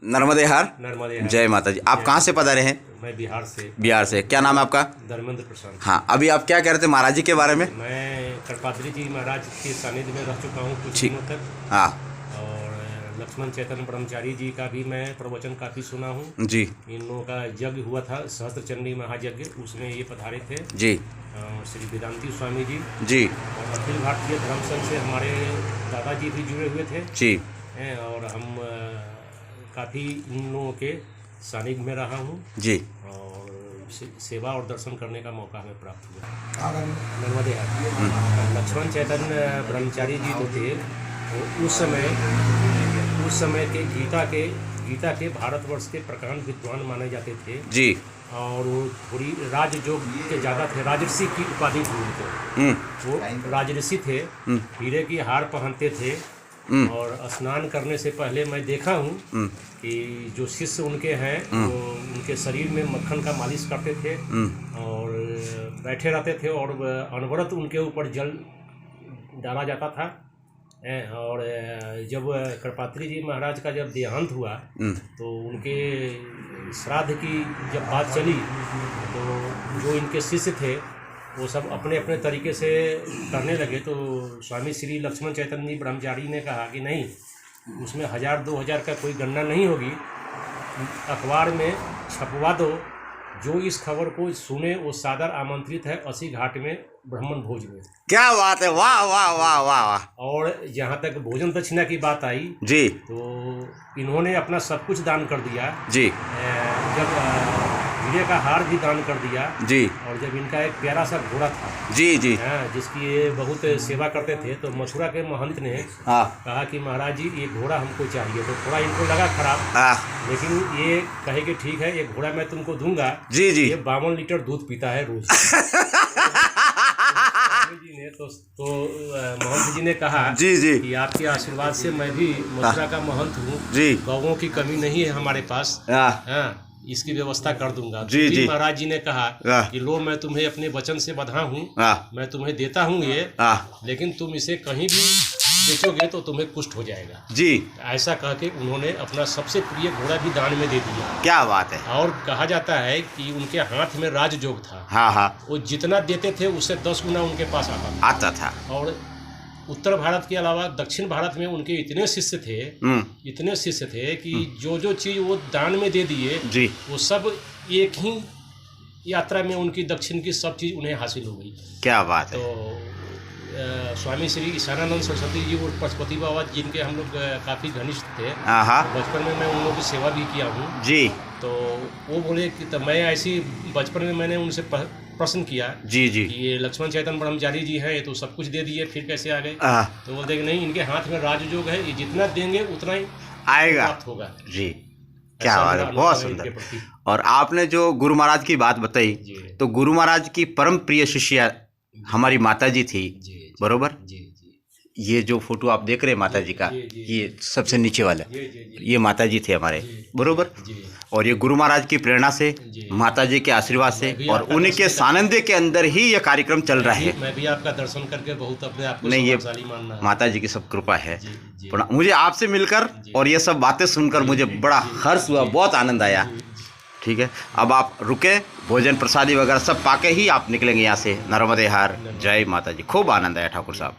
नर्मदे हर। नर्मदे हर। जय माता जी। आप कहाँ से पधारे हैं? मैं बिहार से। बिहार से। क्या नाम है आपका? धर्मेंद्र प्रसाद। हाँ, अभी आप क्या कह रहे थे महाराज जी के बारे में? मैं कड़पात्री जी महाराज के सानिध्य में रह चुका हूँ कुछ दिनों तक। हाँ और लक्ष्मण चैतन्य ब्रह्मचारी जी का भी मैं प्रवचन काफ़ी सुना हूँ जी इन लोगों का यज्ञ हुआ था सहस्त्र चंडी महायज्ञ, उसमें ये पधारे थे जी श्री वेदांती स्वामी जी जी और अखिल भारतीय धर्म संघ से हमारे दादाजी भी जुड़े हुए थे जी। और हम काफ़ी इन लोगों के सानिध्य में रहा हूँ जी। और सेवा और दर्शन करने का मौका हमें प्राप्त हुआ। नर्मदे हर। लक्ष्मण चैतन्य ब्रह्मचारी जी जो थे वो उस समय के गीता के भारतवर्ष के प्रकांड विद्वान माने जाते थे जी। और वो थोड़ी राजयोग के ज़्यादा थे, राजऋषि की उपाधि थी उनको। वो राजऋषि थे, हीरे की हार पहनते थे और स्नान करने से पहले मैं देखा हूँ कि जो शिष्य उनके हैं वो उनके शरीर में मक्खन का मालिश करते थे और बैठे रहते थे और अनवरत उनके ऊपर जल डाला जाता था। और जब कड़पात्री जी महाराज का जब देहांत हुआ तो उनके श्राद्ध की जब बात चली तो जो इनके शिष्य थे वो सब अपने अपने तरीके से करने लगे। तो स्वामी श्री लक्ष्मण चैतन्य ब्रह्मचारी ने कहा कि नहीं, उसमें 1000-2000 का कोई गणना नहीं होगी, अखबार में छपवा दो, जो इस खबर को सुने वो सादर आमंत्रित है 80 घाट में ब्राह्मण भोज में। क्या बात है, वाह वाह वाह वाह वाह। और जहाँ तक भोजन दक्षिणा की बात आई जी तो इन्होंने अपना सब कुछ दान कर दिया जी। जब हीरे का हार भी दान कर दिया जी। और जब इनका एक प्यारा सा घोड़ा था जी जी जिसकी ये बहुत सेवा करते थे तो मथुरा के महंत ने कहा कि महाराज जी ये घोड़ा हमको चाहिए। तो थोड़ा इनको लगा खराब, लेकिन ये कहे कि ठीक है ये घोड़ा मैं तुमको दूंगा जी जी। ये 52 लीटर दूध पीता है रोज। जी ने तो महंत जी ने कहा जी जी कि आपके आशीर्वाद से मैं भी मथुरा का महंत हूँ जी, गौओं की कमी नहीं है हमारे पास, इसकी व्यवस्था कर दूंगा जी जी। महाराज जी ने कहा कि लो मैं तुम्हें अपने वचन से बंधा हूँ, मैं तुम्हें देता हूँ ये, लेकिन तुम इसे कहीं भी बेचोगे तो तुम्हें कुष्ठ हो जाएगा जी। ऐसा कह के उन्होंने अपना सबसे प्रिय घोड़ा भी दान में दे दिया। क्या बात है। और कहा जाता है कि उनके हाथ में राजयोग था। हाँ हाँ। वो जितना देते थे उससे 10 गुना उनके पास आता था। और उत्तर भारत के अलावा दक्षिण भारत में उनके इतने शिष्य थे कि जो चीज़ वो दान में दे दिए जी वो सब एक ही यात्रा में उनकी दक्षिण की सब चीज़ उन्हें हासिल हो गई। क्या बात है। तो स्वामी श्री ईशानानंद सरस्वती जी और पशुपति बाबा जिनके हम लोग काफ़ी घनिष्ठ थे, बचपन में मैं उन लोगों की सेवा भी किया हूँ जी। तो वो बोले कि तो मैं ऐसी बचपन में मैंने उनसे प्रश्न किया जी जी कि ये लक्ष्मण चैतन्य ब्रह्मचारी जी हैं, ये तो सब कुछ दे दिए फिर कैसे आ गए? तो बोलते कि नहीं, इनके हाथ में राजयोग है, ये जितना देंगे उतना ही आएगा, प्राप्त होगा जी। क्या बात है, बहुत सुंदर। और आपने जो गुरु महाराज की बात बताई तो गुरु महाराज की परम प्रिय शिष्या हमारी माता जी थी, बरोबर जी जी। ये जो फोटो आप देख रहे हैं माता जी का, ये सबसे नीचे वाला ये माता जी थे हमारे, बरोबर। और ये गुरु महाराज की प्रेरणा से, माता जी के आशीर्वाद से और उनके सानिध्य के अंदर ही ये कार्यक्रम चल रहा है। मैं भी आपका दर्शन करके बहुत अपने आप को सौभाग्यशाली मानना, माता जी की सब कृपा है। मुझे आपसे मिलकर और ये सब बातें सुनकर मुझे बड़ा हर्ष हुआ, बहुत आनंद आया। ठीक है, अब आप रुके, भोजन प्रसादी वगैरह सब पाके ही आप निकलेंगे यहाँ से नर्मदे हर। जय माता जी। खूब आनंद आया ठाकुर साहब।